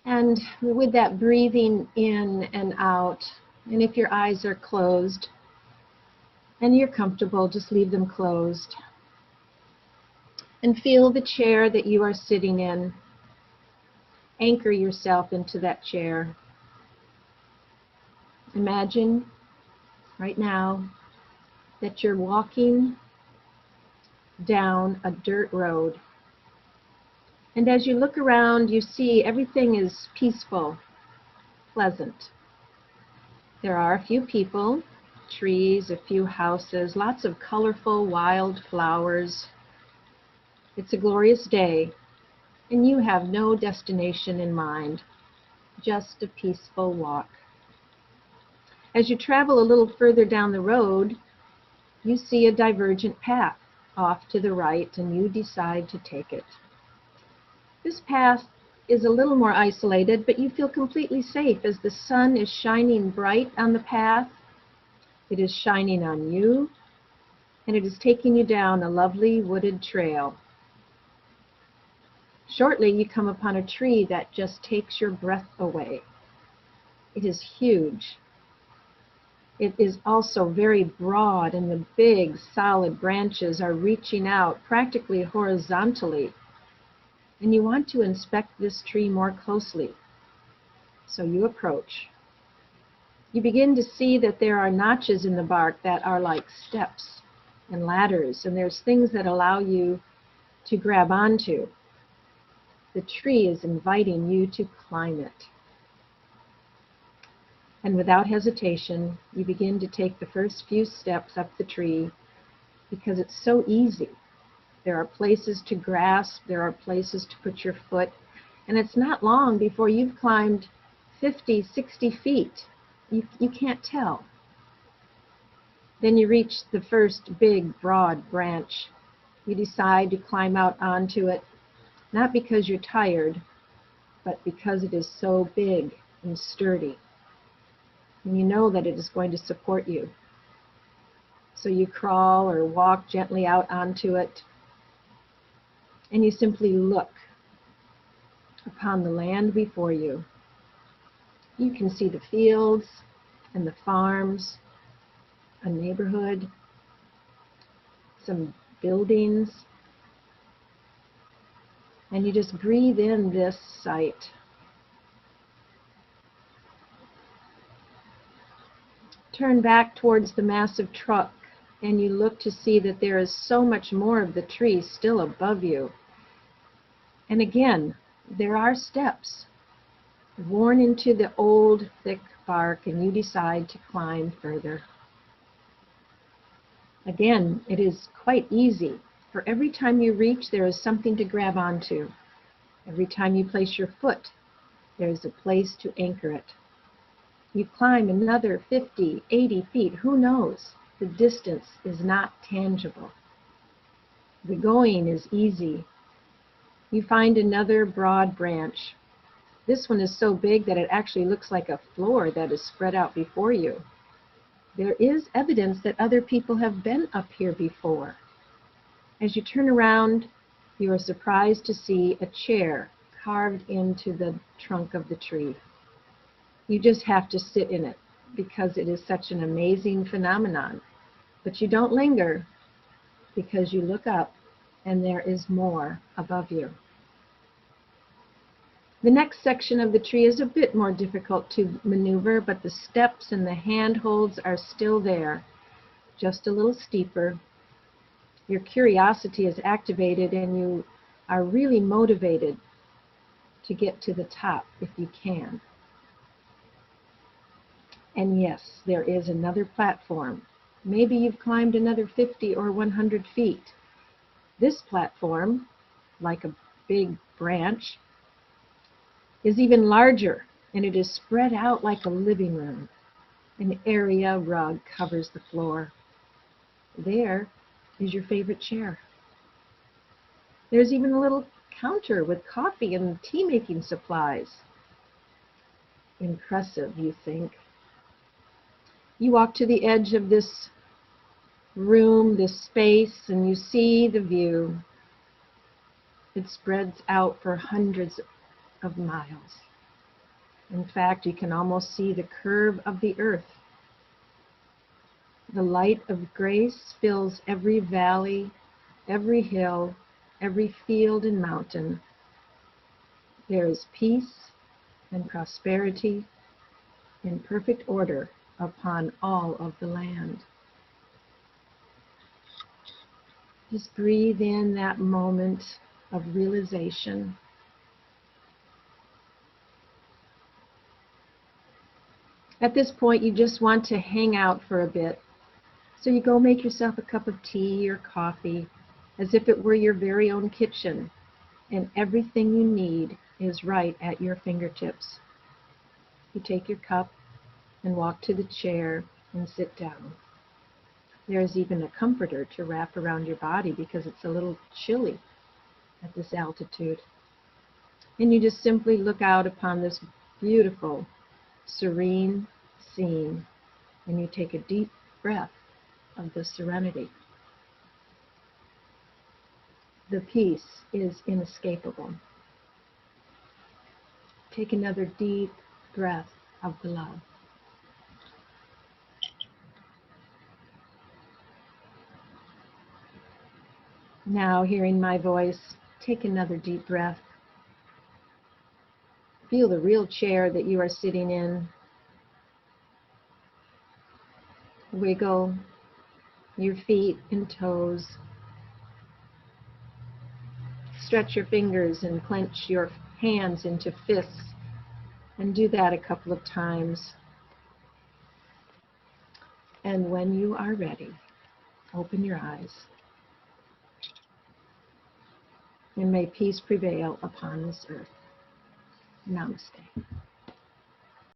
And with that breathing in and out, and if your eyes are closed and you're comfortable, just leave them closed. And feel the chair that you are sitting in. Anchor yourself into that chair. Imagine right now that you're walking down a dirt road. And as you look around, you see everything is peaceful, pleasant. There are a few people, trees, a few houses, lots of colorful wild flowers. It's a glorious day, and you have no destination in mind, just a peaceful walk. As you travel a little further down the road, you see a divergent path off to the right, and you decide to take it. This path is a little more isolated, but you feel completely safe as the sun is shining bright on the path. It is shining on you, and it is taking you down a lovely wooded trail. Shortly, you come upon a tree that just takes your breath away. It is huge. It is also very broad, and the big, solid branches are reaching out practically horizontally. And you want to inspect this tree more closely. So you approach. You begin to see that there are notches in the bark that are like steps and ladders, and there's things that allow you to grab onto. The tree is inviting you to climb it. And without hesitation, you begin to take the first few steps up the tree because it's so easy. There are places to grasp, there are places to put your foot, and it's not long before you've climbed 50, 60 feet. You can't tell. Then you reach the first big, broad branch. You decide to climb out onto it, not because you're tired, but because it is so big and sturdy. And you know that it is going to support you. So you crawl or walk gently out onto it, and you simply look upon the land before you. You can see the fields and the farms, a neighborhood, some buildings, and you just breathe in this sight. Turn back towards the massive truck, and you look to see that there is so much more of the tree still above you. And again, there are steps worn into the old, thick bark, and you decide to climb further. Again, it is quite easy. For every time you reach, there is something to grab onto. Every time you place your foot, there is a place to anchor it. You climb another 50, 80 feet, who knows? The distance is not tangible. The going is easy. You find another broad branch. This one is so big that it actually looks like a floor that is spread out before you. There is evidence that other people have been up here before. As you turn around, you are surprised to see a chair carved into the trunk of the tree. You just have to sit in it because it is such an amazing phenomenon. But you don't linger because you look up and there is more above you. The next section of the tree is a bit more difficult to maneuver, but the steps and the handholds are still there, just a little steeper. Your curiosity is activated and you are really motivated to get to the top if you can. And yes, there is another platform. Maybe you've climbed another 50 or 100 feet. This platform, like a big branch, is even larger, and it is spread out like a living room. An area rug covers the floor. There is your favorite chair. There's even a little counter with coffee and tea-making supplies. Impressive, you think. You walk to the edge of this room, this space, and you see the view. It spreads out for hundreds of miles. In fact, you can almost see the curve of the earth. The light of grace fills every valley, every hill, every field and mountain. There is peace and prosperity in perfect order upon all of the land. Just breathe in that moment of realization. At this point, you just want to hang out for a bit. So you go make yourself a cup of tea or coffee, as if it were your very own kitchen, and everything you need is right at your fingertips. You take your cup and walk to the chair and sit down. There's even a comforter to wrap around your body because it's a little chilly at this altitude. And you just simply look out upon this beautiful, serene scene, and you take a deep breath of the serenity. The peace is inescapable. Take another deep breath of the love. Now, hearing my voice, take another deep breath. Feel the real chair that you are sitting in. Wiggle your feet and toes. Stretch your fingers and clench your hands into fists, and do that a couple of times. And when you are ready, open your eyes. And may peace prevail upon this earth. Namaste.